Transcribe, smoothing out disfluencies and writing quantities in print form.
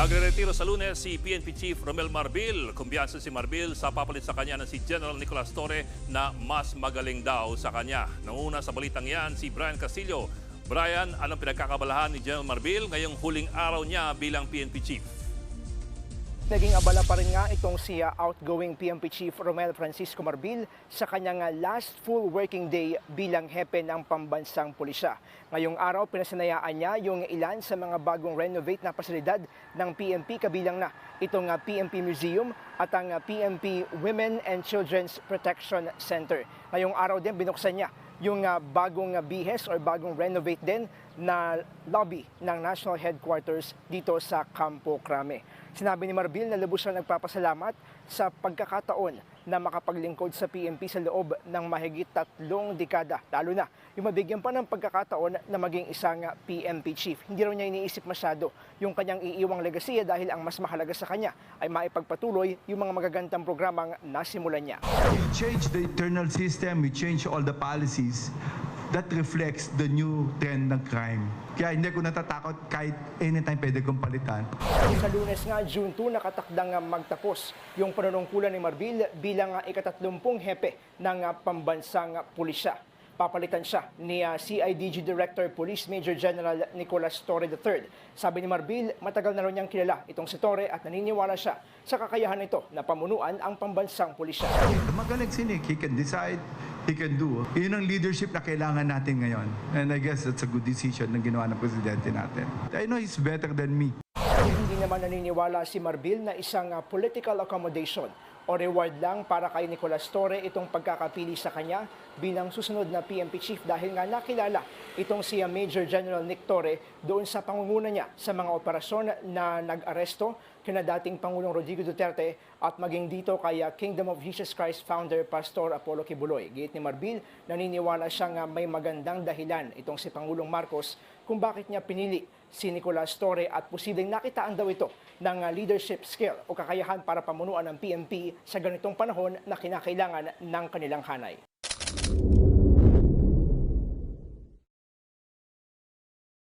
Magre-retiro sa Lunes si PNP Chief Romel Marbil. Kumbiyansa si Marbil sa papalit sa kanya ng si General Nicolas Torre na mas magaling daw sa kanya. Nauna sa balitang yan si Brian Castillo. Brian, anong pinagkakabalahan ni General Marbil ngayong huling araw niya bilang PNP Chief? Naging abala pa rin nga itong si outgoing PNP Chief Romel Francisco Marbil sa kanyang last full working day bilang hepe ng pambansang pulisya. Ngayong araw, pinasanayaan niya yung ilan sa mga bagong renovate na pasilidad ng PNP, kabilang na itong PNP Museum at ang PNP Women and Children's Protection Center. Ngayong araw din, binuksan niya yung bagong bihes or bagong renovate din na lobby ng National Headquarters dito sa Campo Crame. Sinabi ni Marbil na lubos na nagpapasalamat sa pagkakataon na makapaglingkod sa PNP sa loob ng mahigit 3 dekada, lalo na yung mabigyan pa ng pagkakataon na maging isang PNP chief. Hindi raw niya iniisip masyado yung kanyang iiwang legasiya dahil ang mas mahalaga sa kanya ay maipagpatuloy yung mga magagandang programang nasimulan niya. We change the internal system, we change all the policies that reflects the new trend ng crime. Kaya hindi ko natatakot kahit anytime pwede kong palitan. Sa Lunes nga, June 2, nakatakdang magtapos yung panunungkulan ni Marbil bilang ika-30 hepe ng pambansang pulisya. Papalitan siya ni CIDG Director Police Major General Nicolas Torre III. Sabi ni Marbil, matagal na rin niyang kilala itong si Torre at naniniwala siya sa kakayahan nito na pamunuan ang pambansang pulisya. Magaling sinik, he can decide, he can do. Yun ang leadership na kailangan natin ngayon. And I guess that's a good decision na ginawa ng presidente natin. I know he's better than me. Hindi naman naniniwala si Marbil na isang political accommodation o reward lang para kay Nicolas Torre itong pagkakapili sa kanya bilang susunod na PNP chief dahil nga nakilala itong si Major General Nick Torre doon sa pangunguna niya sa mga operasyon na nag-aresto kina dating Pangulong Rodrigo Duterte at maging dito kay Kingdom of Jesus Christ founder Pastor Apollo Kibuloy. Gayet ni Marbil, naniniwala siyang may magandang dahilan itong si Pangulong Marcos kung bakit niya pinili si Nicolas Torre at posibleng nakitaan daw ito ng leadership skill o kakayahan para pamunuan ng PNP sa ganitong panahon na kinakailangan ng kanilang hanay.